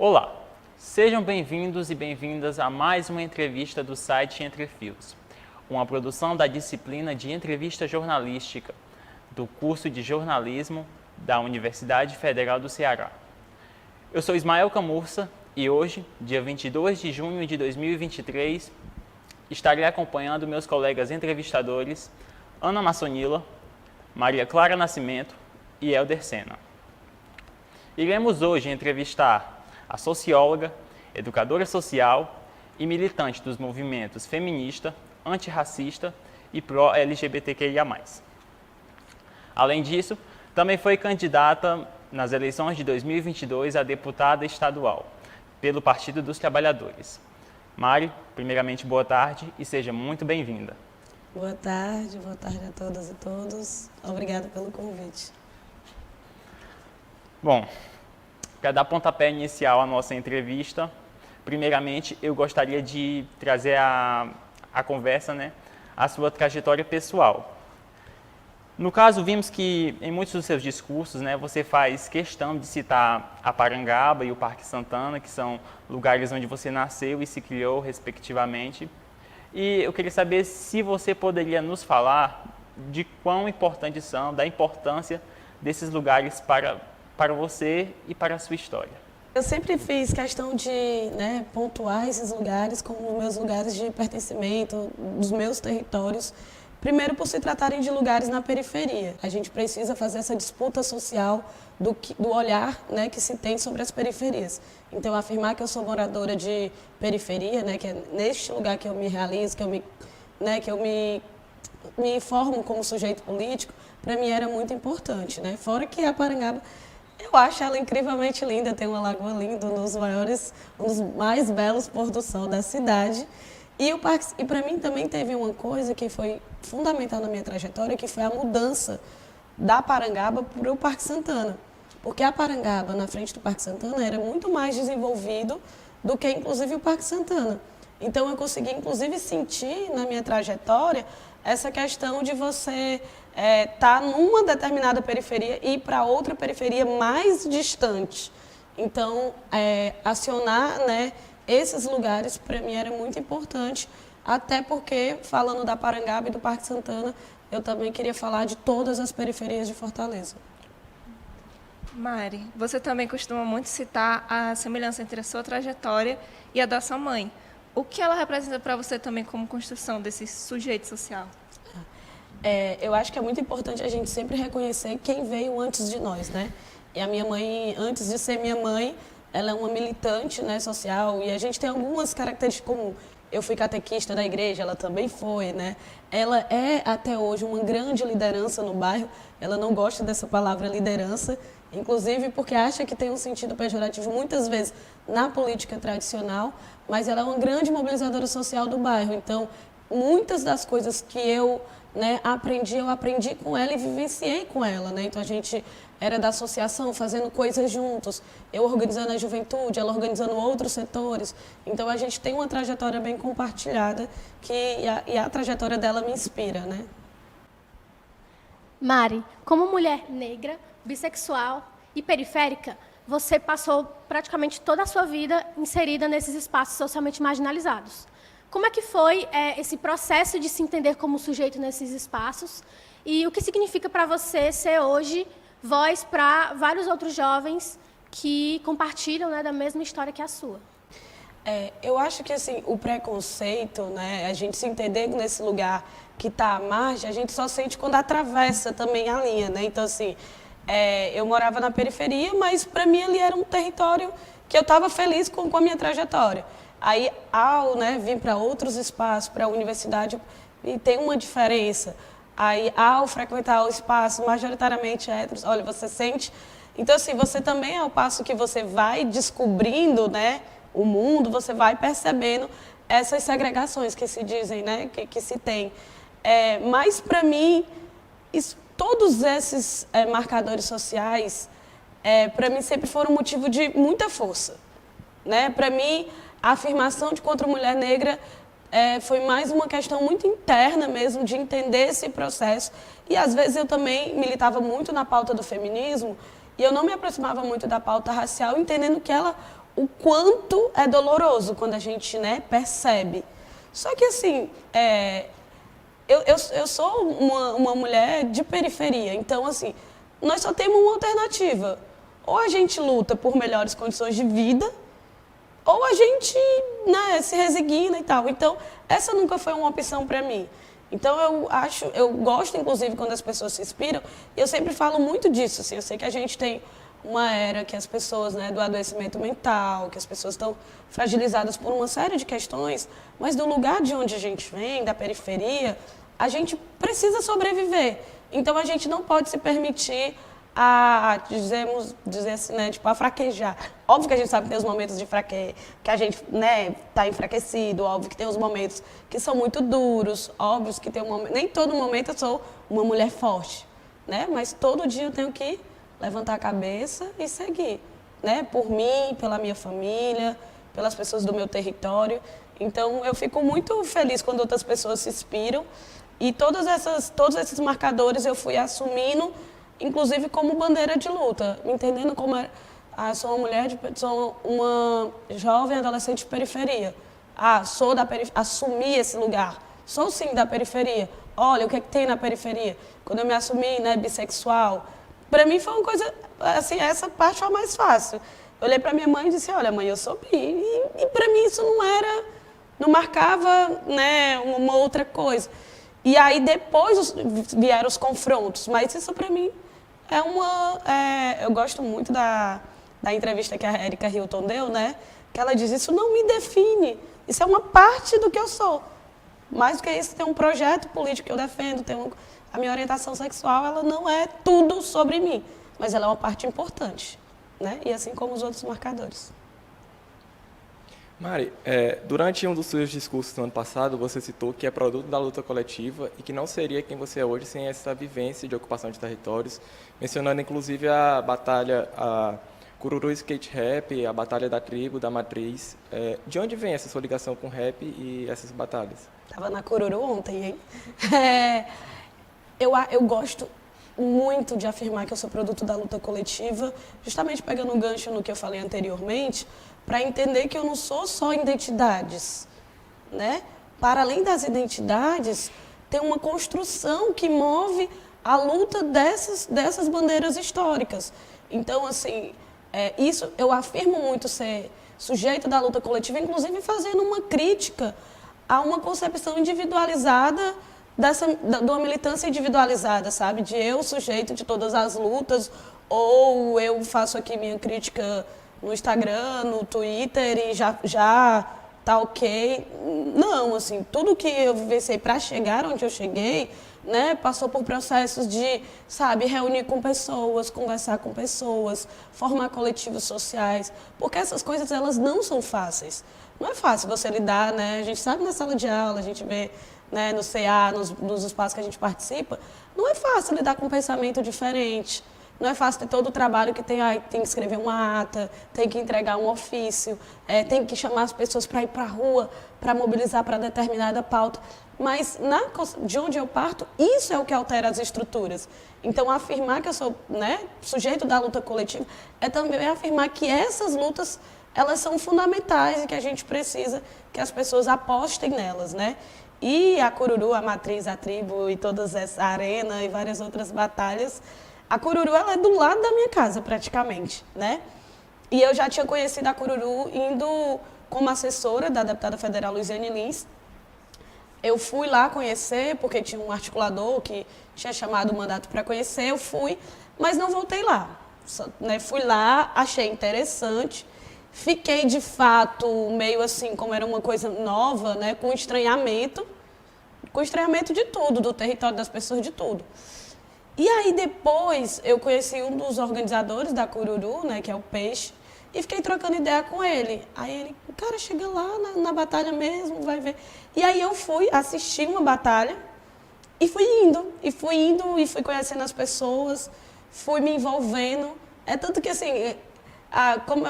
Olá, sejam bem-vindos e bem-vindas a mais uma entrevista do site Entre Fios, uma produção da disciplina de entrevista jornalística do curso de jornalismo da Universidade Federal do Ceará. Eu sou Ismael Camurça e hoje, dia 22 de junho de 2023, estarei acompanhando meus colegas entrevistadores Ana Massonila, Maria Clara Nascimento e Helder Sena. Iremos hoje entrevistar a socióloga, educadora social e militante dos movimentos feminista, antirracista e pró-LGBTQIA+. Além disso, também foi candidata nas eleições de 2022 a deputada estadual pelo Partido dos Trabalhadores. Mari, primeiramente, boa tarde e seja muito bem-vinda. Boa tarde a todas e todos. Obrigada pelo convite. Bom, para dar pontapé inicial à nossa entrevista, primeiramente eu gostaria de trazer a conversa, a sua trajetória pessoal. No caso, vimos que em muitos dos seus discursos, você faz questão de citar a Parangaba e o Parque Santana, que são lugares onde você nasceu e se criou, respectivamente. E eu queria saber se você poderia nos falar de quão importantes são, da importância desses lugares para você e para a sua história. Eu sempre fiz questão de pontuar esses lugares como meus lugares de pertencimento, dos meus territórios, primeiro por se tratarem de lugares na periferia. A gente precisa fazer essa disputa social do olhar que se tem sobre as periferias. Então, afirmar que eu sou moradora de periferia, que é neste lugar que eu me realizo, que eu me formo como sujeito político, para mim era muito importante. Fora que a Parangaba, eu acho ela incrivelmente linda, tem uma lagoa linda, um dos mais belos pôr do sol da cidade. E para mim também teve uma coisa que foi fundamental na minha trajetória, que foi a mudança da Parangaba para o Parque Santana. Porque a Parangaba, na frente do Parque Santana, era muito mais desenvolvido do que, inclusive, o Parque Santana. Então, eu consegui, inclusive, sentir na minha trajetória essa questão de você estar numa determinada periferia e ir para outra periferia mais distante. Então, acionar esses lugares, para mim, era muito importante, até porque, falando da Parangaba e do Parque Santana, eu também queria falar de todas as periferias de Fortaleza. Mari, você também costuma muito citar a semelhança entre a sua trajetória e a da sua mãe. O que ela representa para você também como construção desse sujeito social? Eu acho que é muito importante a gente sempre reconhecer quem veio antes de nós, E a minha mãe, antes de ser minha mãe, ela é uma militante, social, e a gente tem algumas características comuns. Eu fui catequista da igreja, ela também foi, Ela é, até hoje, uma grande liderança no bairro. Ela não gosta dessa palavra liderança, inclusive porque acha que tem um sentido pejorativo muitas vezes na política tradicional, mas ela é uma grande mobilizadora social do bairro. Então, muitas das coisas que eu aprendi com ela e vivenciei com ela, Então, a gente era da associação, fazendo coisas juntos, eu organizando a juventude, ela organizando outros setores. Então, a gente tem uma trajetória bem compartilhada e a trajetória dela me inspira, Mari, como mulher negra, bissexual e periférica, você passou praticamente toda a sua vida inserida nesses espaços socialmente marginalizados. Como é que foi esse processo de se entender como sujeito nesses espaços e o que significa para você ser hoje voz para vários outros jovens que compartilham da mesma história que a sua? Eu acho que o preconceito, a gente se entender nesse lugar que está à margem, a gente só sente quando atravessa também a linha, Então, eu morava na periferia, mas para mim ali era um território que eu estava feliz com a minha trajetória. Aí, ao vir para outros espaços, para a universidade, e tem uma diferença. Aí, ao frequentar o espaço majoritariamente héteros, olha, você sente... Então, você também, ao passo que você vai descobrindo, o mundo, você vai percebendo essas segregações que se dizem, que se tem. Mas, para mim, todos esses marcadores sociais, para mim, sempre foram motivo de muita força. Para mim, a afirmação de contra a mulher negra foi mais uma questão muito interna mesmo, de entender esse processo. E, às vezes, eu também militava muito na pauta do feminismo e eu não me aproximava muito da pauta racial, entendendo que ela o quanto é doloroso quando a gente, né, percebe. Só que, assim, eu sou uma mulher de periferia, então, assim, nós só temos uma alternativa. Ou a gente luta por melhores condições de vida, ou a gente, né, se resigna e tal. Então, essa nunca foi uma opção para mim. Então, eu gosto, inclusive, quando as pessoas se inspiram, e eu sempre falo muito disso, assim, eu sei que a gente tem uma era que as pessoas, né, do adoecimento mental, que as pessoas estão fragilizadas por uma série de questões, mas do lugar de onde a gente vem, da periferia, a gente precisa sobreviver. Então, a gente não pode se permitir dizer assim, né, tipo, a fraquejar. Óbvio que a gente sabe que tem os momentos que a gente, né, tá enfraquecido, óbvio que tem os momentos que são muito duros, óbvio que tem nem todo momento eu sou uma mulher forte, né, mas todo dia eu tenho que levantar a cabeça e seguir, né, por mim, pela minha família, pelas pessoas do meu território. Então, eu fico muito feliz quando outras pessoas se inspiram e todos esses marcadores eu fui assumindo, inclusive como bandeira de luta, entendendo como sou uma mulher, sou uma jovem adolescente de periferia. Sou da periferia, assumi esse lugar. Sou sim da periferia. Olha, o que é que tem na periferia? Quando eu me assumi, né, bissexual, para mim foi uma coisa, assim, essa parte foi a mais fácil. Eu olhei para minha mãe e disse, olha, mãe, eu sou bi. E para mim isso não marcava, né, uma outra coisa. E aí depois vieram os confrontos, mas isso para mim eu gosto muito da entrevista que a Erika Hilton deu, né? Que ela diz, isso não me define, isso é uma parte do que eu sou. Mais do que isso, tem um projeto político que eu defendo, a minha orientação sexual, ela não é tudo sobre mim, mas ela é uma parte importante, né? E assim como os outros marcadores. Mari, durante um dos seus discursos no ano passado, você citou que é produto da luta coletiva e que não seria quem você é hoje sem essa vivência de ocupação de territórios, mencionando inclusive a batalha, a Cururu Skate Rap, a batalha da tribo, da matriz. De onde vem essa sua ligação com o rap e essas batalhas? Estava na Cururu ontem, hein? Eu gosto muito de afirmar que eu sou produto da luta coletiva, justamente pegando um gancho no que eu falei anteriormente, para entender que eu não sou só identidades, né? Para além das identidades, tem uma construção que move a luta dessas bandeiras históricas. Então, assim, isso eu afirmo muito ser sujeito da luta coletiva, inclusive fazendo uma crítica a uma concepção individualizada de uma militância individualizada, sabe? De eu, sujeito de todas as lutas, ou eu faço aqui minha crítica no Instagram, no Twitter e já tá ok. Não, assim, tudo que eu vivenciei para chegar onde eu cheguei, né, passou por processos de, sabe, reunir com pessoas, conversar com pessoas, formar coletivos sociais, porque essas coisas, elas não são fáceis. Não é fácil você lidar, né, a gente sabe na sala de aula, a gente vê, né, no CA, nos espaços que a gente participa, não é fácil lidar com um pensamento diferente. Não é fácil ter todo o trabalho que tem que escrever uma ata, tem que entregar um ofício, tem que chamar as pessoas para ir para a rua, para mobilizar para determinada pauta. Mas, de onde eu parto, isso é o que altera as estruturas. Então, afirmar que eu sou, né, sujeito da luta coletiva é também afirmar que essas lutas, elas são fundamentais e que a gente precisa que as pessoas apostem nelas, né? E a Cururu, a Matriz, a Tribo e todas essa arena e várias outras batalhas, a Cururu, ela é do lado da minha casa, praticamente, né? E eu já tinha conhecido a Cururu indo como assessora da deputada federal Luiziane Lins. Eu fui lá conhecer, porque tinha um articulador que tinha chamado o mandato para conhecer, eu fui, mas não voltei lá. Fui lá, achei interessante, fiquei, de fato, meio assim, como era uma coisa nova, né, com estranhamento de tudo, do território das pessoas, de tudo. E aí depois eu conheci um dos organizadores da Cururu, né, que é o Peixe, e fiquei trocando ideia com ele. Aí ele, cara, chega lá na batalha mesmo, vai ver. E aí eu fui assistir uma batalha e fui fui conhecendo as pessoas, fui me envolvendo. É tanto que, assim,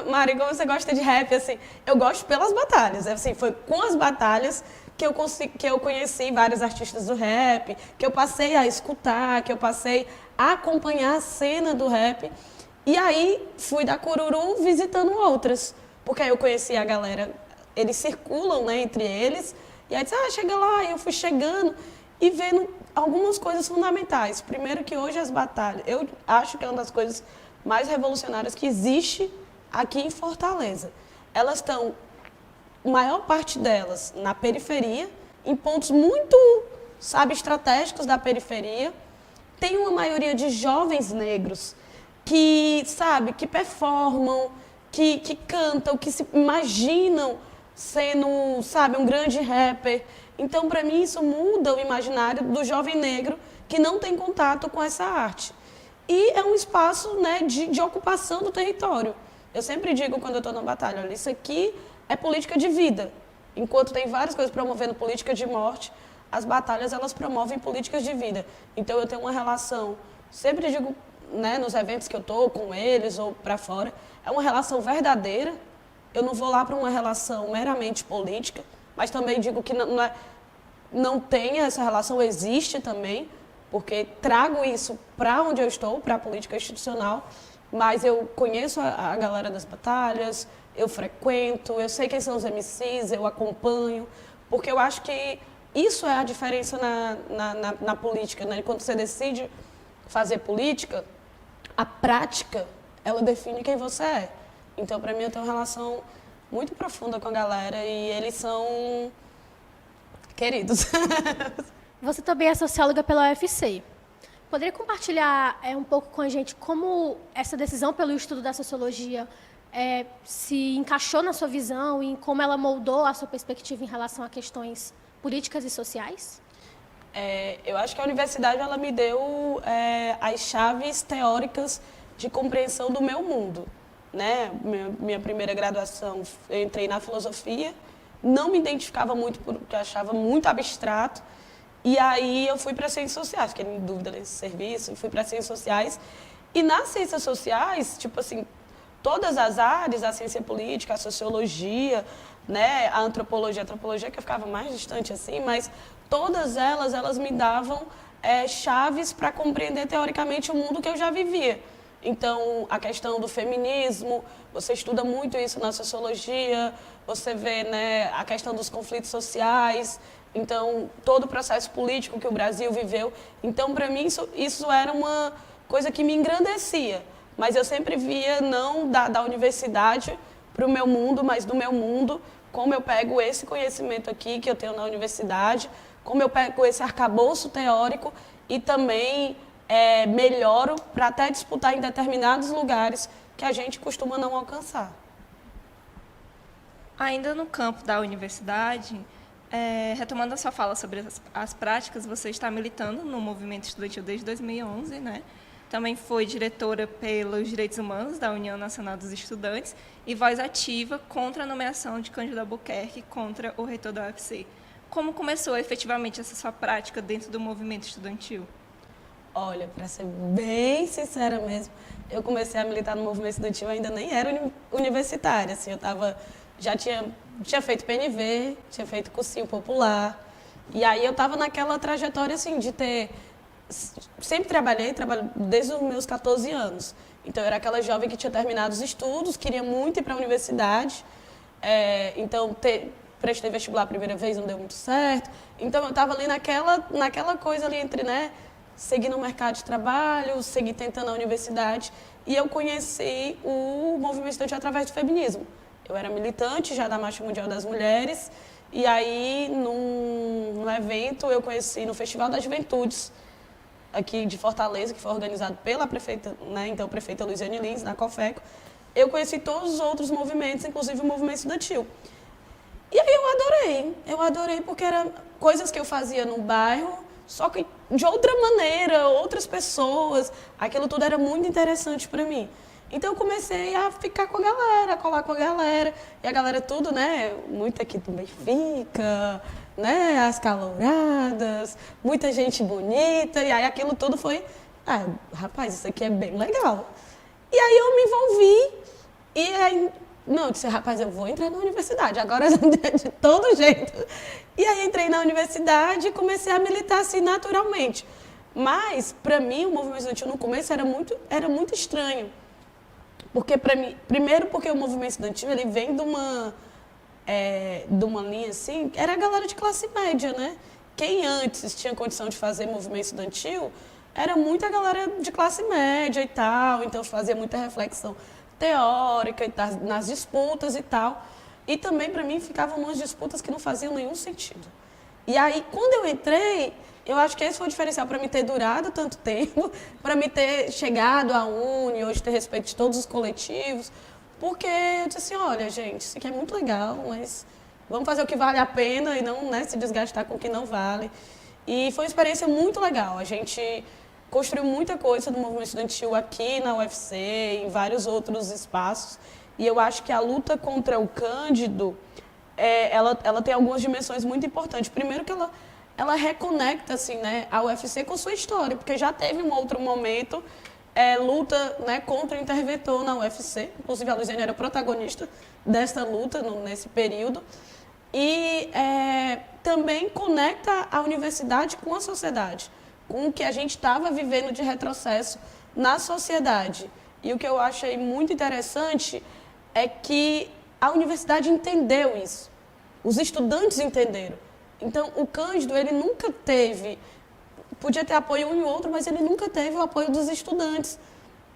Mari, como você gosta de rap, assim, eu gosto pelas batalhas. Assim, foi com as batalhas que eu conheci vários artistas do rap, que eu passei a escutar, que eu passei a acompanhar a cena do rap. E aí fui da Cururu visitando outras, porque aí eu conheci a galera, eles circulam, né, entre eles, e aí disse, chega lá, e eu fui chegando e vendo algumas coisas fundamentais. Primeiro que hoje as batalhas, eu acho que é uma das coisas mais revolucionárias que existe aqui em Fortaleza. Elas estão, a maior parte delas, na periferia, em pontos muito, estratégicos da periferia. Tem uma maioria de jovens negros que, que performam, que cantam, que se imaginam sendo, um grande rapper. Então, para mim, isso muda o imaginário do jovem negro que não tem contato com essa arte. E é um espaço, né, de ocupação do território. Eu sempre digo, quando eu estou na batalha, olha, isso aqui é política de vida. Enquanto tem várias coisas promovendo política de morte, as batalhas, elas promovem políticas de vida. Então, eu tenho uma relação, sempre digo, né, nos eventos que eu estou, com eles ou para fora, é uma relação verdadeira. Eu não vou lá para uma relação meramente política, mas também digo que não tem essa relação, existe também, porque trago isso para onde eu estou, para a política institucional, mas eu conheço a galera das batalhas, eu frequento, eu sei quem são os MCs, eu acompanho, porque eu acho que isso é a diferença na política, né? Quando você decide fazer política, a prática, ela define quem você é. Então, para mim, eu tenho uma relação muito profunda com a galera e eles são queridos. Você também é socióloga pela UFC. Poderia compartilhar um pouco com a gente como essa decisão pelo estudo da sociologia se encaixou na sua visão e como ela moldou a sua perspectiva em relação a questões políticas e sociais? Eu acho que a universidade ela me deu as chaves teóricas de compreensão do meu mundo. Né? Minha primeira graduação, eu entrei na filosofia, não me identificava muito porque eu achava muito abstrato, e aí eu fui para ciências sociais, fiquei em dúvida nesse serviço, fui para ciências sociais, e nas ciências sociais, todas as áreas, a ciência política, a sociologia, né, a antropologia que eu ficava mais distante assim, mas todas elas me davam chaves para compreender teoricamente o mundo que eu já vivia. Então, a questão do feminismo, você estuda muito isso na sociologia, você vê, né, a questão dos conflitos sociais, então, todo o processo político que o Brasil viveu. Então, para mim, isso era uma coisa que me engrandecia, mas eu sempre via não da universidade para o meu mundo, mas do meu mundo, como eu pego esse conhecimento aqui que eu tenho na universidade, como eu pego esse arcabouço teórico e também melhoro para até disputar em determinados lugares que a gente costuma não alcançar. Ainda no campo da universidade, retomando a sua fala sobre as práticas, você está militando no movimento estudantil desde 2011, né? Também foi diretora pelos direitos humanos da União Nacional dos Estudantes e voz ativa contra a nomeação de Cândido Albuquerque contra o reitor da UFC. Como começou efetivamente essa sua prática dentro do movimento estudantil? Olha, para ser bem sincera mesmo, eu comecei a militar no movimento estudantil, eu ainda nem era universitária, assim, já tinha feito PNV, tinha feito cursinho popular, e aí eu estava naquela trajetória, assim, de ter... Sempre trabalho desde os meus 14 anos, então eu era aquela jovem que tinha terminado os estudos, queria muito ir para a universidade, então prestei vestibular a primeira vez, não deu muito certo, então eu estava ali naquela coisa ali entre, né, seguir no mercado de trabalho, seguir tentando a universidade, e eu conheci o movimento estudantil através do feminismo. Eu era militante já da Marcha Mundial das Mulheres, e aí, num evento, eu conheci no Festival das Juventudes, aqui de Fortaleza, que foi organizado pela prefeita, né, então prefeita Luiziane Lins, na COFECO, eu conheci todos os outros movimentos, inclusive o movimento estudantil. E aí eu adorei porque eram coisas que eu fazia no bairro, só que de outra maneira, outras pessoas, aquilo tudo era muito interessante para mim. Então eu comecei a ficar com a galera, a colar com a galera, e a galera tudo, né, muito aqui do Benfica, né, as caloradas, muita gente bonita, e aí aquilo tudo foi, rapaz, isso aqui é bem legal. E aí eu me envolvi, e aí, não, eu disse, rapaz, eu vou entrar na universidade, agora de todo jeito. E aí entrei na universidade e comecei a militar assim naturalmente. Mas, para mim, o movimento estudantil no começo era muito estranho. Porque, para mim, primeiro porque o movimento estudantil ele vem de uma linha assim, era a galera de classe média, né? Quem antes tinha condição de fazer movimento estudantil era muita galera de classe média e tal, então fazia muita reflexão teórica e tal, nas disputas e tal. E também, para mim, ficavam umas disputas que não faziam nenhum sentido. E aí, quando eu entrei, eu acho que esse foi o diferencial para mim ter durado tanto tempo, para mim ter chegado à Uni, hoje ter respeito de todos os coletivos, porque eu disse assim, olha, gente, isso aqui é muito legal, mas vamos fazer o que vale a pena e não, né, se desgastar com o que não vale. E foi uma experiência muito legal. A gente construiu muita coisa do movimento estudantil aqui na UFC, em vários outros espaços. E eu acho que a luta contra o Cândido, ela tem algumas dimensões muito importantes. Primeiro que ela reconecta assim, né, a UFC com sua história, porque já teve um outro momento, luta, né, contra o interventor na UFC. Inclusive a Luiziane era protagonista dessa luta nesse período. E também conecta a universidade com a sociedade, com o que a gente estava vivendo de retrocesso na sociedade. E o que eu achei muito interessante é que a universidade entendeu isso. Os estudantes entenderam. Então, o Cândido, ele nunca teve, podia ter apoio um e outro, mas ele nunca teve o apoio dos estudantes.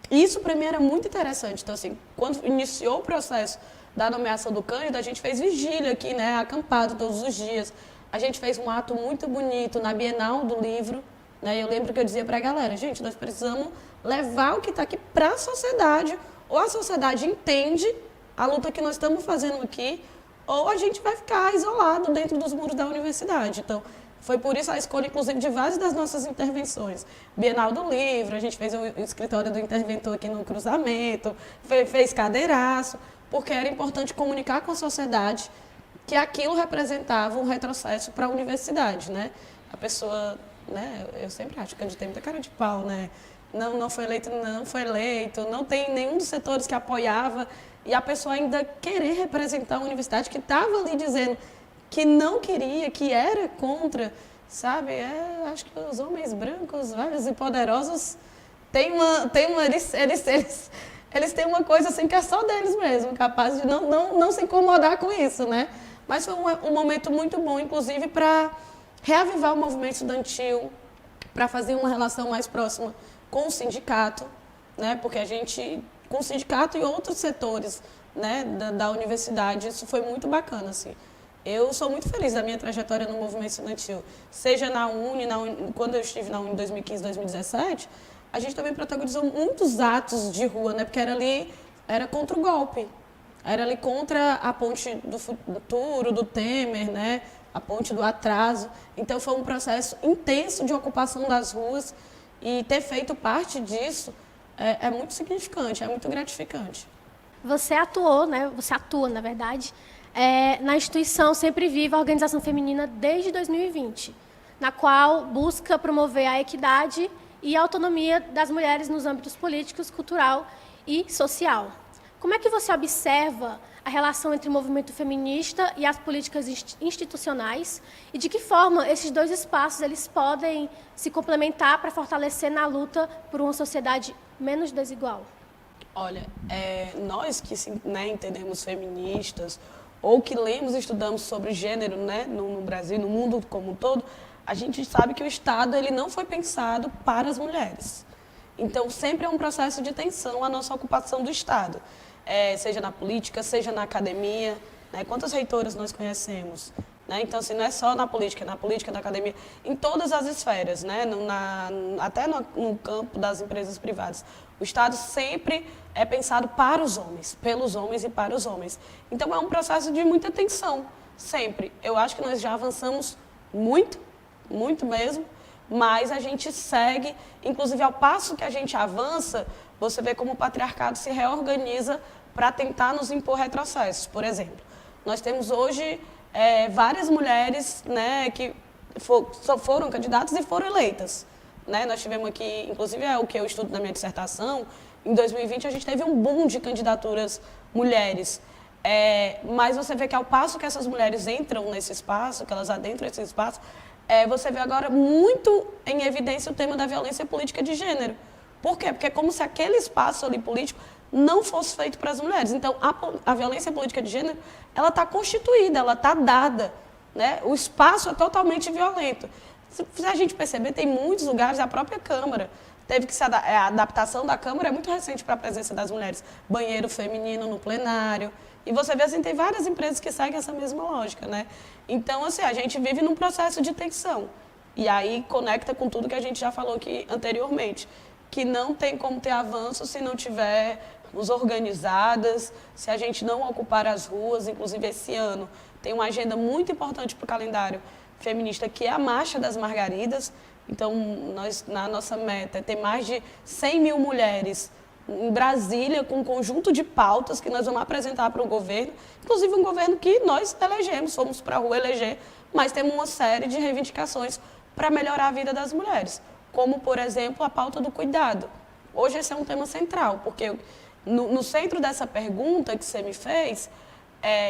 E isso, para mim, era muito interessante. Então, assim, quando iniciou o processo da nomeação do Cândido, a gente fez vigília aqui, né, acampado todos os dias. A gente fez um ato muito bonito na Bienal do Livro, né? Eu lembro que eu dizia para a galera, gente, nós precisamos levar o que está aqui para a sociedade, ou a sociedade entende a luta que nós estamos fazendo aqui, ou a gente vai ficar isolado dentro dos muros da universidade. Então, foi por isso a escolha, inclusive, de várias das nossas intervenções. Bienal do Livro, a gente fez o escritório do interventor aqui no cruzamento, fez cadeiraço, porque era importante comunicar com a sociedade que aquilo representava um retrocesso para a universidade, né? A pessoa, né, eu sempre acho que a gente tem muita cara de pau, né? Não foi eleito, não tem nenhum dos setores que apoiava, e a pessoa ainda querer representar a universidade que estava ali dizendo que não queria, que era contra, sabe? Acho que os homens brancos, vários e poderosos, eles têm uma coisa assim que é só deles mesmo, capaz de não se incomodar com isso, né? Mas foi um momento muito bom, inclusive, para reavivar o movimento estudantil, para fazer uma relação mais próxima com o sindicato, né? Porque a gente, com o sindicato e outros setores, né, da universidade, isso foi muito bacana, assim. Eu sou muito feliz da minha trajetória no movimento estudantil, seja na Uni, quando eu estive na Uni em 2015, 2017, a gente também protagonizou muitos atos de rua, né? Porque era contra o golpe, era ali contra a ponte do futuro, do Temer, né? A ponte do atraso. Então, foi um processo intenso de ocupação das ruas, e ter feito parte disso é muito significante, é muito gratificante. Você atuou, né? Você atua, na verdade, na instituição Sempre Viva, a Organização Feminina, desde 2020, na qual busca promover a equidade e a autonomia das mulheres nos âmbitos políticos, cultural e social. Como é que você observa a relação entre o movimento feminista e as políticas institucionais, e de que forma esses dois espaços eles podem se complementar para fortalecer na luta por uma sociedade menos desigual? Olha, nós que entendemos feministas, ou que lemos e estudamos sobre gênero, né, no Brasil, no mundo como um todo, a gente sabe que o Estado ele não foi pensado para as mulheres. Então, sempre é um processo de tensão a nossa ocupação do Estado. Seja na política, seja na academia, né? Quantas reitoras nós conhecemos? Né? Então, assim, não é só na política, na academia, em todas as esferas, né? Até no campo das empresas privadas. O Estado sempre é pensado para os homens, pelos homens e para os homens. Então, é um processo de muita tensão, sempre. Eu acho que nós já avançamos muito, muito mesmo, mas a gente segue, inclusive ao passo que a gente avança, você vê como o patriarcado se reorganiza para tentar nos impor retrocessos. Por exemplo, nós temos hoje várias mulheres, né, que foram candidatas e foram eleitas. Né? Nós tivemos aqui, inclusive é o que eu estudo na minha dissertação, em 2020 a gente teve um boom de candidaturas mulheres. Mas você vê que ao passo que essas mulheres entram nesse espaço, que elas adentram esse espaço, você vê agora muito em evidência o tema da violência política de gênero. Por quê? Porque é como se aquele espaço ali político não fosse feito para as mulheres. Então, a violência política de gênero, ela está constituída, ela está dada, né? O espaço é totalmente violento. Se a gente perceber, tem muitos lugares, a própria Câmara teve que se a adaptação da Câmara é muito recente para a presença das mulheres. Banheiro feminino no plenário. E você vê, assim, tem várias empresas que seguem essa mesma lógica, né? Então, assim, a gente vive num processo de tensão. E aí conecta com tudo que a gente já falou aqui anteriormente, que não tem como ter avanço se não tivermos organizadas, se a gente não ocupar as ruas. Inclusive, esse ano tem uma agenda muito importante para o calendário feminista, que é a Marcha das Margaridas. Então, na nossa meta é ter mais de 100 mil mulheres em Brasília, com um conjunto de pautas que nós vamos apresentar para o governo, inclusive um governo que nós elegemos, fomos para a rua eleger, mas temos uma série de reivindicações para melhorar a vida das mulheres, como, por exemplo, a pauta do cuidado. Hoje esse é um tema central, porque no centro dessa pergunta que você me fez,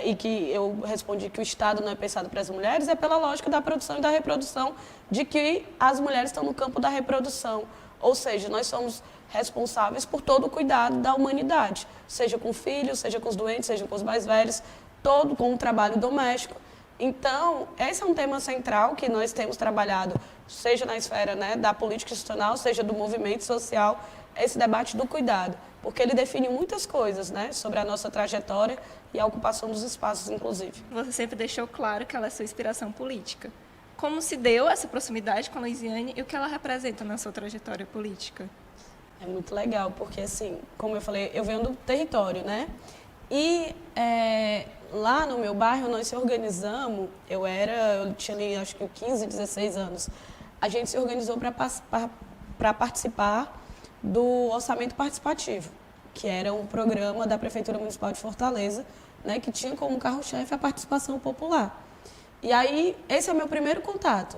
e que eu respondi que o Estado não é pensado para as mulheres, é pela lógica da produção e da reprodução, de que as mulheres estão no campo da reprodução. Ou seja, nós somos responsáveis por todo o cuidado da humanidade, seja com filhos, seja com os doentes, seja com os mais velhos, todo com o trabalho doméstico. Então, esse é um tema central que nós temos trabalhado, seja na esfera, né, da política institucional, seja do movimento social, esse debate do cuidado, porque ele define muitas coisas, né, sobre a nossa trajetória e a ocupação dos espaços, inclusive. Você sempre deixou claro que ela é sua inspiração política. Como se deu essa proximidade com a Luiziane e o que ela representa na sua trajetória política? É muito legal, porque, assim, como eu falei, eu venho do território, né? E lá no meu bairro nós se organizamos, eu tinha ali, acho que 15, 16 anos. A gente se organizou para participar do Orçamento Participativo, que era um programa da Prefeitura Municipal de Fortaleza, né, que tinha como carro-chefe a participação popular. E aí, esse é o meu primeiro contato,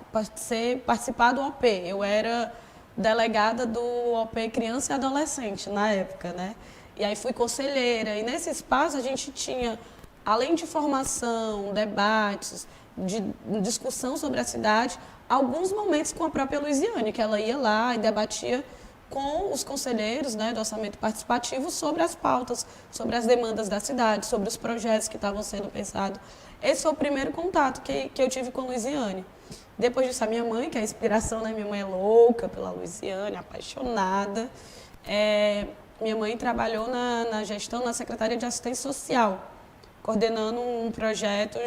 participar do OP. Eu era delegada do OP Criança e Adolescente, na época, né? E aí fui conselheira. E nesse espaço a gente tinha, além de formação, debates, de discussão sobre a cidade, alguns momentos com a própria Luiziane, que ela ia lá e debatia com os conselheiros, né, do orçamento participativo sobre as pautas, sobre as demandas da cidade, sobre os projetos que estavam sendo pensados. Esse foi o primeiro contato que eu tive com a Luiziane. Depois disso, a minha mãe, que é a inspiração, né, minha mãe é louca pela Luiziane, apaixonada. Minha mãe trabalhou na gestão, na Secretaria de Assistência Social, coordenando um projeto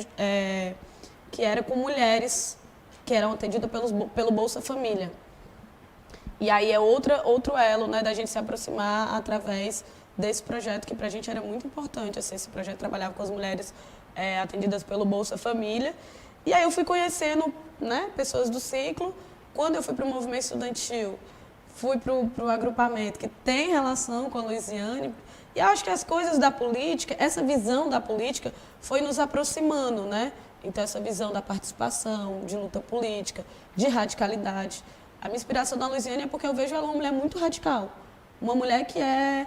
que era com mulheres que eram atendidas pelo Bolsa Família. E aí é outro elo, né, da gente se aproximar através desse projeto, que para a gente era muito importante. Assim, esse projeto trabalhava com as mulheres atendidas pelo Bolsa Família. E aí eu fui conhecendo, né, pessoas do ciclo. Quando eu fui para o movimento estudantil, fui para o agrupamento, que tem relação com a Luiziane. E acho que as coisas da política, essa visão da política, foi nos aproximando, né? Então, essa visão da participação, de luta política, de radicalidade. A minha inspiração da Luiziane é porque eu vejo ela uma mulher muito radical. Uma mulher que é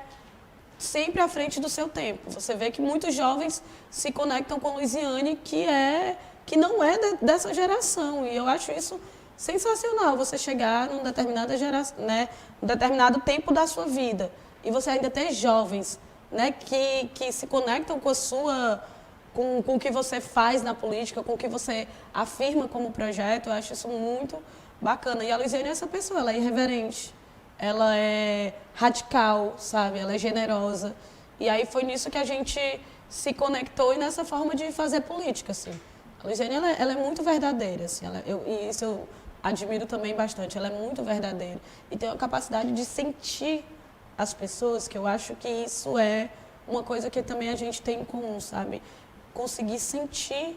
sempre à frente do seu tempo. Você vê que muitos jovens se conectam com a Luiziane, que não é dessa geração. E eu acho isso sensacional, você chegar num determinada geração, né, um determinado tempo da sua vida. E você ainda ter jovens, né, que se conectam com com o que você faz na política, com o que você afirma como projeto. Eu acho isso muito bacana. E a Luiziane é essa pessoa, ela é irreverente, ela é radical, sabe? Ela é generosa. E aí foi nisso que a gente se conectou e nessa forma de fazer política, assim. A Luiziane, ela é muito verdadeira, assim. E isso eu admiro também bastante. Ela é muito verdadeira. E tem a capacidade de sentir as pessoas, que eu acho que isso é uma coisa que também a gente tem em comum, sabe? Conseguir sentir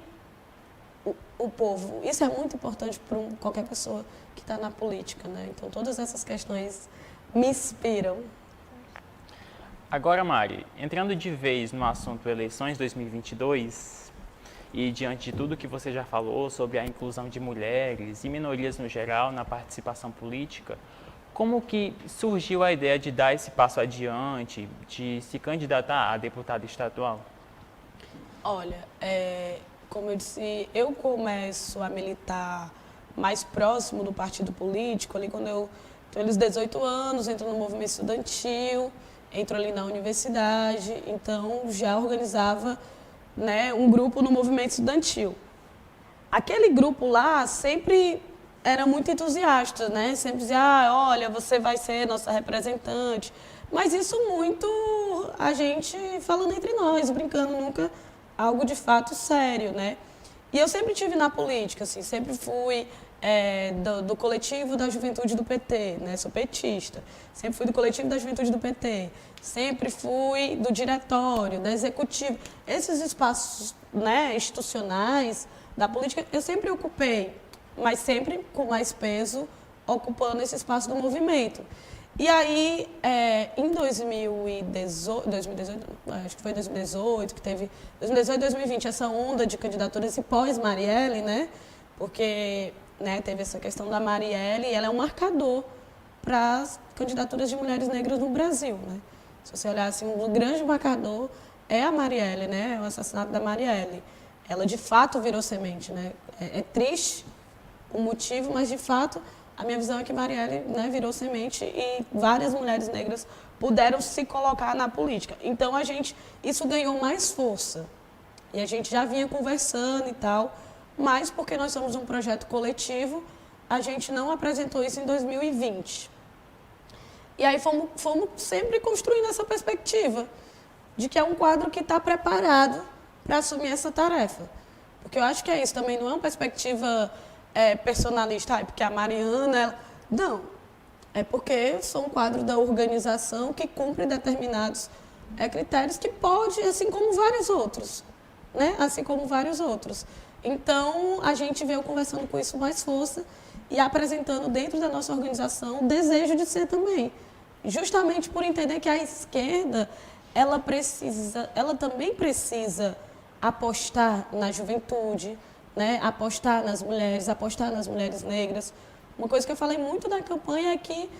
o povo. Isso é muito importante para qualquer pessoa que está na política, né? Então, todas essas questões me inspiram. Agora, Mari, entrando de vez no assunto eleições 2022, e diante de tudo que você já falou sobre a inclusão de mulheres e minorias no geral na participação política, como que surgiu a ideia de dar esse passo adiante, de se candidatar a deputada estadual? Olha, como eu disse, eu começo a militar mais próximo do partido político, ali quando eu tenho 18 anos, entro no movimento estudantil, entro ali na universidade, então já organizava, né, um grupo no movimento estudantil. Aquele grupo lá sempre era muito entusiasta, né? Sempre dizia, olha, você vai ser nossa representante. Mas isso muito a gente falando entre nós, brincando, nunca algo de fato sério, né? E eu sempre tive na política, assim, sempre fui do coletivo da juventude do PT, né? Sou petista. Sempre fui do coletivo da juventude do PT. Sempre fui do diretório, da executivo. Esses espaços, né, institucionais da política, eu sempre ocupei, mas sempre com mais peso, ocupando esse espaço do movimento. E aí, em 2018, acho que foi 2018, que teve 2018 e 2020, essa onda de candidaturas e pós-Marielle, né? Porque, né, teve essa questão da Marielle e ela é um marcador para as candidaturas de mulheres negras no Brasil, né? Se você olhar assim, um grande marcador é a Marielle, né? O assassinato da Marielle. Ela, de fato, virou semente, né? É triste o motivo, mas, de fato, a minha visão é que Marielle, né, virou semente e várias mulheres negras puderam se colocar na política. Então, isso ganhou mais força. E a gente já vinha conversando e tal, mas porque nós somos um projeto coletivo, a gente não apresentou isso em 2020. E aí fomos sempre construindo essa perspectiva de que é um quadro que está preparado para assumir essa tarefa. Porque eu acho que é isso, também não é uma perspectiva personalista, porque a Mariana... Não, é porque eu sou um quadro da organização que cumpre determinados critérios que pode, assim como vários outros, né? Assim como vários outros. Então, a gente veio conversando com isso mais força e apresentando dentro da nossa organização o desejo de ser também. Justamente por entender que a esquerda, ela também precisa apostar na juventude, né? Apostar nas mulheres negras. Uma coisa que eu falei muito na campanha é que,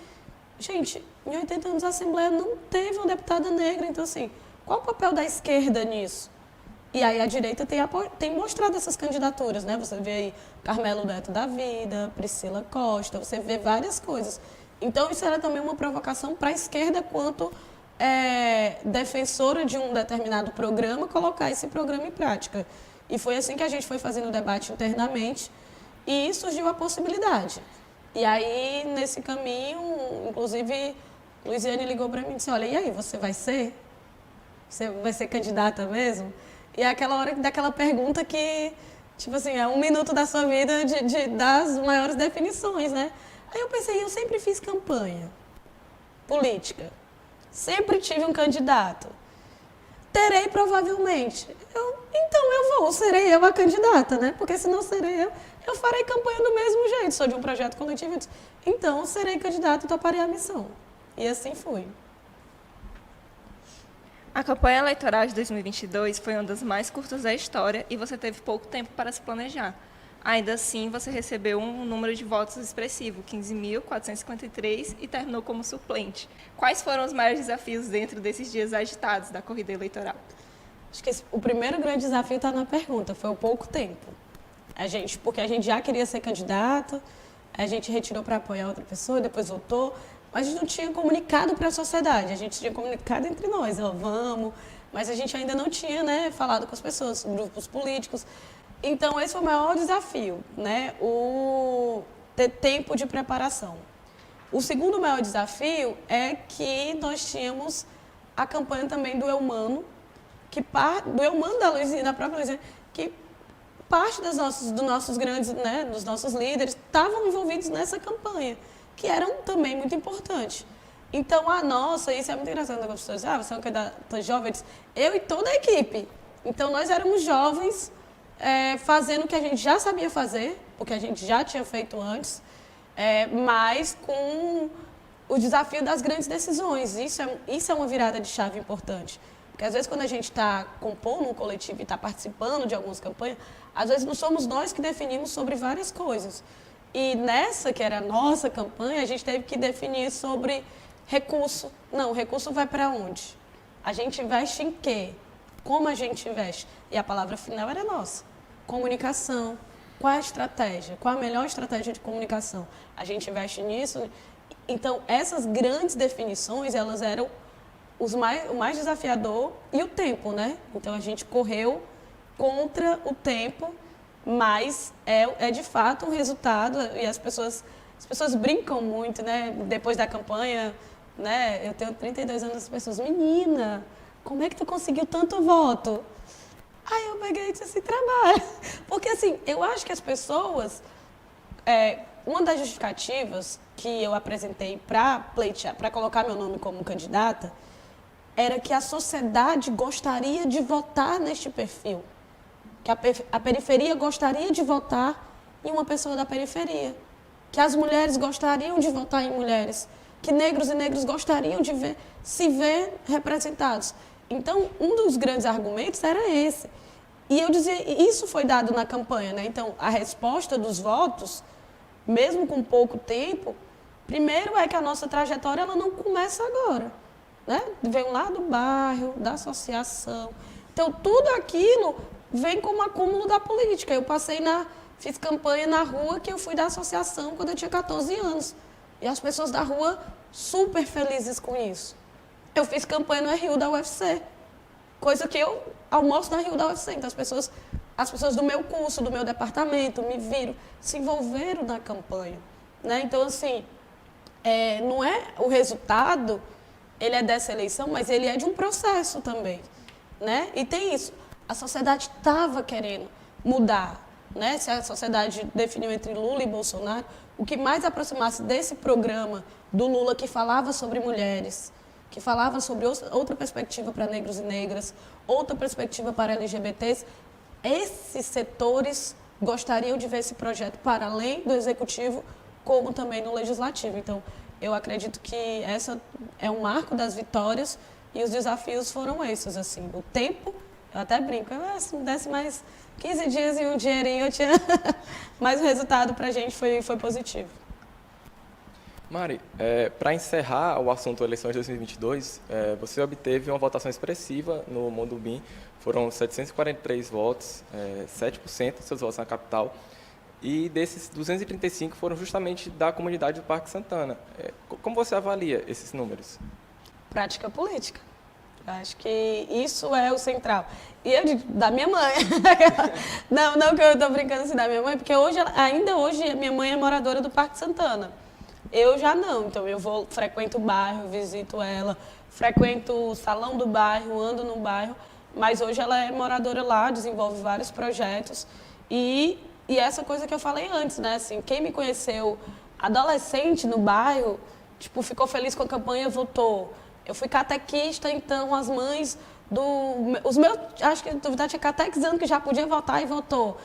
gente, em 80 anos a Assembleia não teve uma deputada negra, então assim, qual o papel da esquerda nisso? E aí a direita tem mostrado essas candidaturas, né? Você vê aí Carmelo Neto da Vida, Priscila Costa, você vê várias coisas. Então isso era também uma provocação para a esquerda quanto defensora de um determinado programa, colocar esse programa em prática. E foi assim que a gente foi fazendo o debate internamente e surgiu a possibilidade. E aí, nesse caminho, inclusive, Luiziane ligou para mim e disse, olha, e aí, você vai ser? Você vai ser candidata mesmo? E é aquela hora daquela pergunta que, tipo assim, é um minuto da sua vida das maiores definições, né? Aí eu pensei, eu sempre fiz campanha política, sempre tive um candidato. Terei provavelmente. Serei eu a candidata, né? Porque se não serei eu farei campanha do mesmo jeito. Sou de um projeto coletivo. Então, serei candidata e toparei a missão. E assim fui. A campanha eleitoral de 2022 foi uma das mais curtas da história e você teve pouco tempo para se planejar. Ainda assim, você recebeu um número de votos expressivo, 15.453, e terminou como suplente. Quais foram os maiores desafios dentro desses dias agitados da corrida eleitoral? Acho que o primeiro grande desafio está na pergunta, foi o pouco tempo. Porque a gente já queria ser candidato, a gente retirou para apoiar outra pessoa, depois voltou, mas a gente não tinha comunicado para a sociedade, a gente tinha comunicado entre nós, vamos, mas a gente ainda não tinha, né, falado com as pessoas, grupos políticos. Então, esse foi o maior desafio, né, o ter tempo de preparação. O segundo maior desafio é que nós tínhamos a campanha também do Eumano, do Eumano da própria Luiziane, que parte dos nossos grandes, né, dos nossos líderes estavam envolvidos nessa campanha, que eram também muito importantes. Então, isso é muito engraçado, as pessoas dizem, você é uma candidata jovem, eu e toda a equipe. Então, nós éramos jovens, fazendo o que a gente já sabia fazer, porque a gente já tinha feito antes, mas com o desafio das grandes decisões. Isso é uma virada de chave importante. Porque, às vezes, quando a gente está compondo um coletivo e está participando de algumas campanhas, às vezes não somos nós que definimos sobre várias coisas. E nessa, que era a nossa campanha, a gente teve que definir sobre recurso. Não, o recurso vai para onde? A gente investe em quê? Como a gente investe? E a palavra final era nossa. Comunicação. Qual é a estratégia? Qual a melhor estratégia de comunicação? A gente investe nisso. Então, essas grandes definições, elas eram o mais desafiador e o tempo, né? Então a gente correu contra o tempo, mas é de fato um resultado e as pessoas brincam muito, né? Depois da campanha, né? Eu tenho 32 anos, as pessoas, menina, como é que tu conseguiu tanto voto? Aí eu peguei e disse assim, trabalho. Porque assim, eu acho que as pessoas, uma das justificativas que eu apresentei para pleitear, para colocar meu nome como candidata, era que a sociedade gostaria de votar neste perfil. Que a periferia gostaria de votar em uma pessoa da periferia. Que as mulheres gostariam de votar em mulheres. Que negros e negros gostariam de se ver representados. Então, um dos grandes argumentos era esse. E eu dizia, isso foi dado na campanha, né? Então, a resposta dos votos, mesmo com pouco tempo, primeiro é que a nossa trajetória ela não começa agora, né? Vem lá do bairro, da associação. Então, tudo aquilo vem como acúmulo da política. Eu fiz campanha na rua que eu fui da associação quando eu tinha 14 anos. E as pessoas da rua super felizes com isso. Eu fiz campanha no RU da UFC, coisa que eu almoço na RU da UFC. Então, as pessoas do meu curso, do meu departamento, me viram, se envolveram na campanha, né? Então, assim, não é o resultado, ele é dessa eleição, mas ele é de um processo também, né? E tem isso, a sociedade estava querendo mudar, né? Se a sociedade definiu entre Lula e Bolsonaro, o que mais aproximasse desse programa do Lula que falava sobre mulheres, que falava sobre outra perspectiva para negros e negras, outra perspectiva para LGBTs, esses setores gostariam de ver esse projeto para além do executivo, como também no legislativo. Então, eu acredito que essa é um marco das vitórias e os desafios foram esses, assim. O tempo, eu até brinco, se me desse mais 15 dias e um dinheirinho, eu tinha... Mas o resultado para a gente foi positivo. Mari, para encerrar o assunto eleições de 2022, você obteve uma votação expressiva no Mondubim, foram 743 votos, 7% dos seus votos na capital, e desses 235 foram justamente da comunidade do Parque Santana. Como você avalia esses números? Prática política. Eu acho que isso é o central. E eu digo, da minha mãe. não que eu estou brincando assim, da minha mãe, porque ainda hoje, minha mãe é moradora do Parque Santana. Eu já não, então eu frequento o bairro, visito ela, frequento o salão do bairro, ando no bairro, mas hoje ela é moradora lá, desenvolve vários projetos e essa coisa que eu falei antes, né, assim, quem me conheceu adolescente no bairro, tipo, ficou feliz com a campanha, votou. Eu fui catequista, então as mães acho que na verdade tinha catequizando que já podia votar e votou.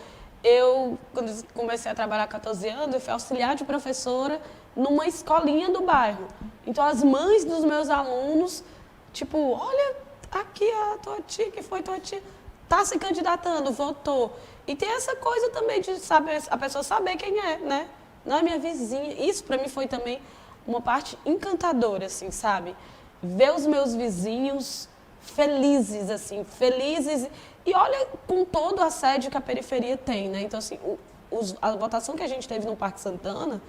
Eu, quando comecei a trabalhar há 14 anos, eu fui auxiliar de professora numa escolinha do bairro. Então, as mães dos meus alunos, tipo, olha, aqui a tua tia, que foi tua tia, está se candidatando, votou. E tem essa coisa também de saber, a pessoa saber quem é, né? Não é minha vizinha. Isso, para mim, foi também uma parte encantadora, assim, sabe? Ver os meus vizinhos felizes, assim, felizes. E olha com todo o assédio que a periferia tem, né? Então, assim, a votação que a gente teve no Parque Santana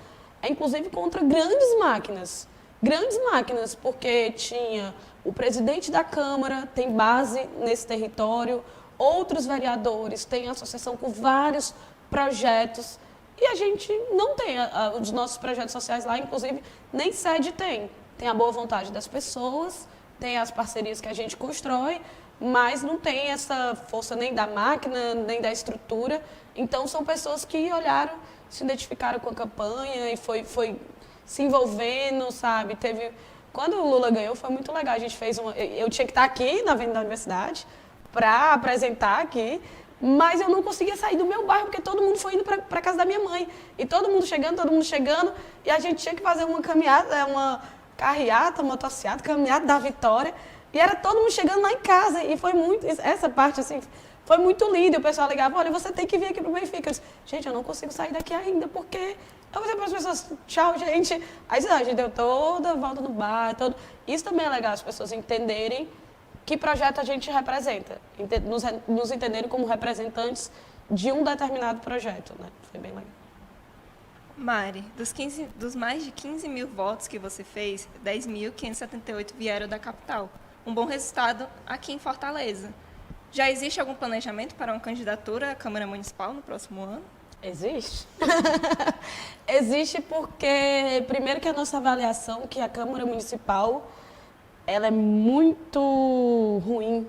é, inclusive, contra grandes máquinas, porque tinha o presidente da Câmara, tem base nesse território, outros vereadores, tem associação com vários projetos, e a gente não tem, os nossos projetos sociais lá, inclusive, nem sede tem. Tem a boa vontade das pessoas, tem as parcerias que a gente constrói, mas não tem essa força nem da máquina, nem da estrutura. Então, são pessoas que olharam, se identificaram com a campanha e foi se envolvendo, sabe? Quando o Lula ganhou, foi muito legal. A gente fez eu tinha que estar aqui na Avenida da Universidade para apresentar aqui, mas eu não conseguia sair do meu bairro, porque todo mundo foi indo para a casa da minha mãe. E todo mundo chegando, e a gente tinha que fazer uma caminhada, uma carreata, motociata, caminhada da Vitória, e era todo mundo chegando lá em casa, e foi muito, essa parte assim, foi muito linda, e o pessoal ligava, olha, você tem que vir aqui pro Benfica. Eu disse, gente, eu não consigo sair daqui ainda, porque eu vou dizer para as pessoas, tchau, gente. Aí a gente deu toda a volta no bar, isso também é legal, as pessoas entenderem que projeto a gente representa, nos entenderem como representantes de um determinado projeto, né? Foi bem legal. Mari, dos mais de 15 mil votos que você fez, 10.578 vieram da capital. um bom resultado aqui em Fortaleza. Já existe algum planejamento para uma candidatura à Câmara Municipal no próximo ano? Existe. Existe porque, primeiro que a nossa avaliação, que a Câmara Municipal, ela é muito ruim.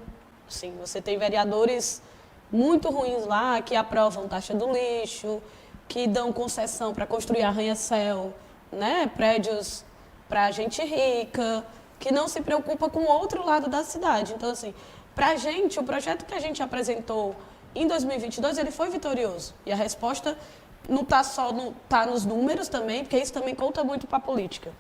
Sim, você tem vereadores muito ruins lá, que aprovam taxa do lixo, que dão concessão para construir arranha-céu, né? Prédios para gente rica, que não se preocupa com o outro lado da cidade. Então, assim, para a gente, o projeto que a gente apresentou em 2022, ele foi vitorioso. E a resposta não está só nos números também, porque isso também conta muito para a política.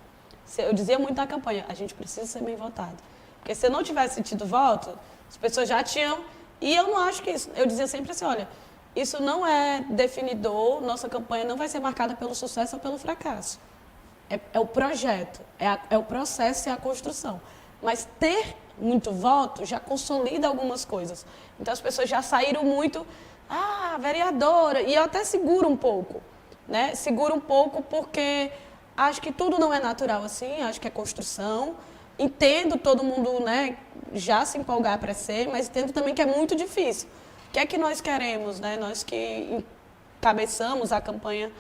Eu dizia muito na campanha, a gente precisa ser bem votado. Porque se eu não tivesse tido voto, as pessoas já tinham... E eu não acho que isso... Eu dizia sempre assim, olha, isso não é definidor, nossa campanha não vai ser marcada pelo sucesso ou pelo fracasso. É o projeto, é o processo e a construção. Mas ter muito voto já consolida algumas coisas. Então as pessoas já saíram muito, vereadora, e eu até seguro um pouco, né? Seguro um pouco porque acho que tudo não é natural assim, acho que é construção. Entendo todo mundo, né, já se empolgar para ser, mas entendo também que é muito difícil. O que é que nós queremos, né? Nós que encabeçamos a campanha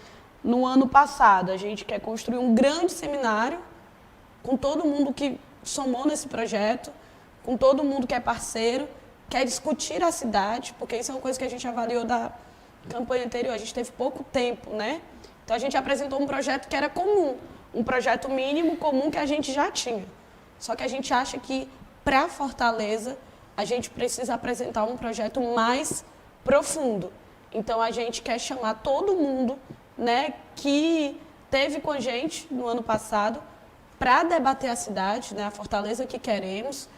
no ano passado, a gente quer construir um grande seminário com todo mundo que somou nesse projeto, com todo mundo que é parceiro, quer discutir a cidade, porque isso é uma coisa que a gente avaliou da campanha anterior, a gente teve pouco tempo, né? Então a gente apresentou um projeto que era comum, um projeto mínimo comum que a gente já tinha. Só que a gente acha que, para Fortaleza, a gente precisa apresentar um projeto mais profundo. Então a gente quer chamar todo mundo, né, que teve com a gente no ano passado, para debater a cidade, né, a Fortaleza que queremos,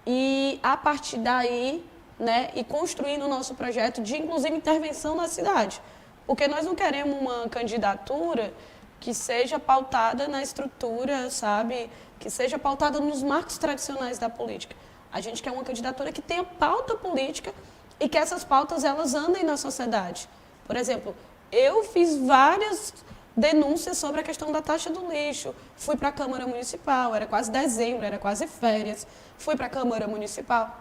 e a partir daí, né, e construindo o nosso projeto de, inclusive, intervenção na cidade. Porque nós não queremos uma candidatura que seja pautada na estrutura, sabe, que seja pautada nos marcos tradicionais da política. A gente quer uma candidatura que tenha pauta política e que essas pautas elas andem na sociedade. Por exemplo, eu fiz várias denúncias sobre a questão da taxa do lixo. Fui para a Câmara Municipal, era quase dezembro, era quase férias. Fui para a Câmara Municipal.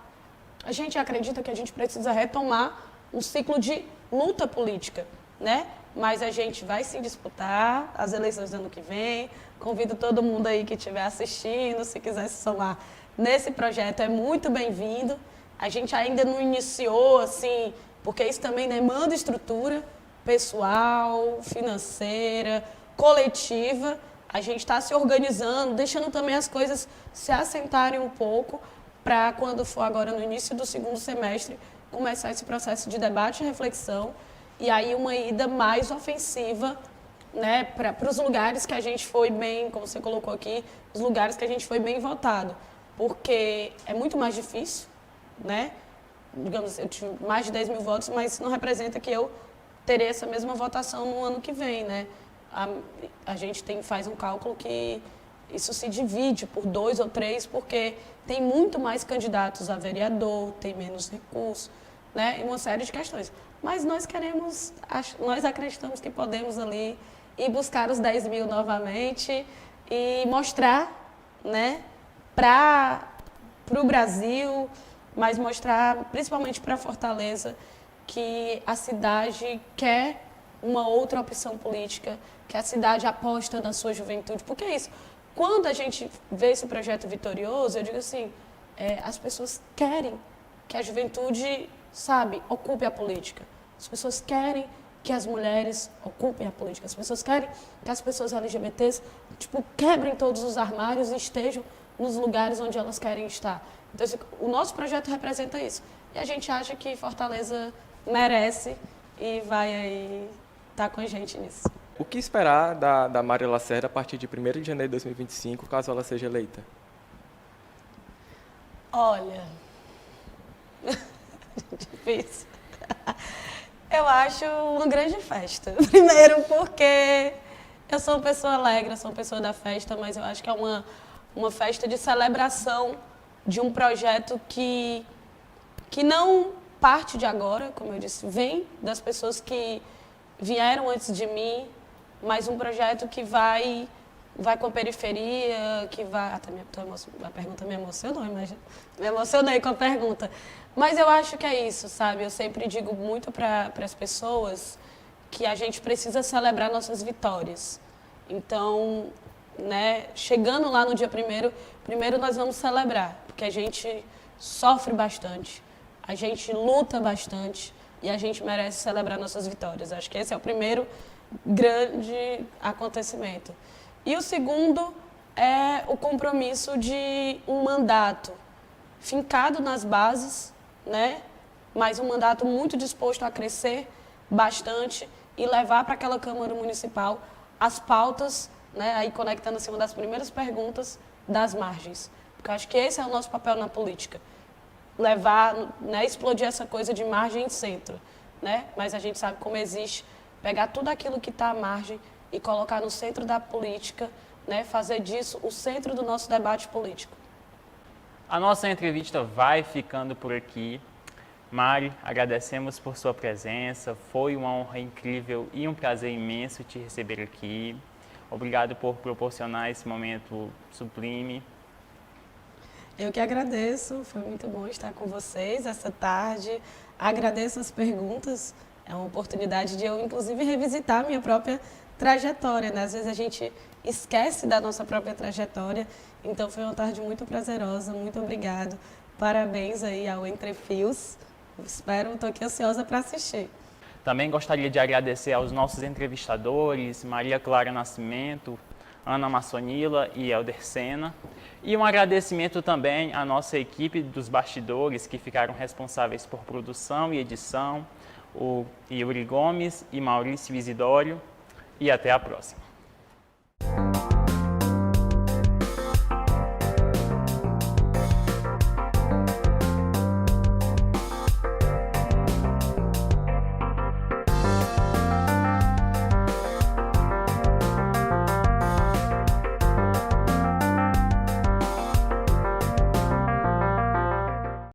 A gente acredita que a gente precisa retomar um ciclo de luta política, né? Mas a gente vai se disputar as eleições do ano que vem. Convido todo mundo aí que estiver assistindo, se quiser se somar nesse projeto, é muito bem-vindo. A gente ainda não iniciou, assim, porque isso também demanda estrutura pessoal, financeira, coletiva. A gente está se organizando, deixando também as coisas se assentarem um pouco para, quando for agora no início do segundo semestre, começar esse processo de debate e reflexão. E aí uma ida mais ofensiva, né, para os lugares que a gente foi bem, como você colocou aqui, os lugares que a gente foi bem votado. Porque é muito mais difícil, né? Digamos, eu tive mais de 10 mil votos, mas isso não representa que eu terei essa mesma votação no ano que vem, né? A gente faz um cálculo que isso se divide por 2 ou 3, porque tem muito mais candidatos a vereador, tem menos recursos, né? E uma série de questões. Mas nós acreditamos que podemos ali ir buscar os 10 mil novamente e mostrar, né, para o Brasil, mas mostrar principalmente para Fortaleza que a cidade quer uma outra opção política, que a cidade aposta na sua juventude. Porque é isso. Quando a gente vê esse projeto vitorioso, eu digo assim, as pessoas querem que a juventude, sabe, ocupe a política. As pessoas querem que as mulheres ocupem a política. As pessoas querem que as pessoas LGBTs, quebrem todos os armários e estejam nos lugares onde elas querem estar. Então, o nosso projeto representa isso. E a gente acha que Fortaleza merece e vai aí estar com a gente nisso. O que esperar da Mária Lacerda a partir de 1º de janeiro de 2025, caso ela seja eleita? Olha, difícil. Eu acho uma grande festa. Primeiro porque eu sou uma pessoa alegre, eu sou uma pessoa da festa, mas eu acho que é uma festa de celebração de um projeto que não parte de agora, como eu disse, vem das pessoas que vieram antes de mim, mas um projeto que vai vai com a periferia, que vai... a pergunta me emocionou, imagina. Me emocionei com a pergunta. Mas eu acho que é isso, sabe? Eu sempre digo muito para as pessoas que a gente precisa celebrar nossas vitórias. Então, né, chegando lá no dia primeiro nós vamos celebrar, porque a gente sofre bastante, a gente luta bastante e a gente merece celebrar nossas vitórias. Acho que esse é o primeiro grande acontecimento. E o segundo é o compromisso de um mandato fincado nas bases, né? Mas um mandato muito disposto a crescer bastante e levar para aquela Câmara Municipal as pautas, né? Aí conectando-se uma das primeiras perguntas das margens. Porque eu acho que esse é o nosso papel na política. Levar, né? Explodir essa coisa de margem e centro, né? Mas a gente sabe como existe, pegar tudo aquilo que está à margem e colocar no centro da política, né? Fazer disso o centro do nosso debate político. A nossa entrevista vai ficando por aqui. Mari, agradecemos por sua presença, foi uma honra incrível e um prazer imenso te receber aqui. Obrigado por proporcionar esse momento sublime. Eu que agradeço, foi muito bom estar com vocês essa tarde. Agradeço as perguntas, é uma oportunidade de eu, inclusive, revisitar minha própria trajetória, né? Às vezes a gente esquece da nossa própria trajetória, então foi uma tarde muito prazerosa, muito obrigado. Parabéns aí ao Entre Fios, estou aqui ansiosa para assistir. Também gostaria de agradecer aos nossos entrevistadores, Maria Clara Nascimento, Ana Massonila e Helder Sena. E um agradecimento também à nossa equipe dos bastidores que ficaram responsáveis por produção e edição, o Yuri Gomes e Maurício Isidório. E até a próxima.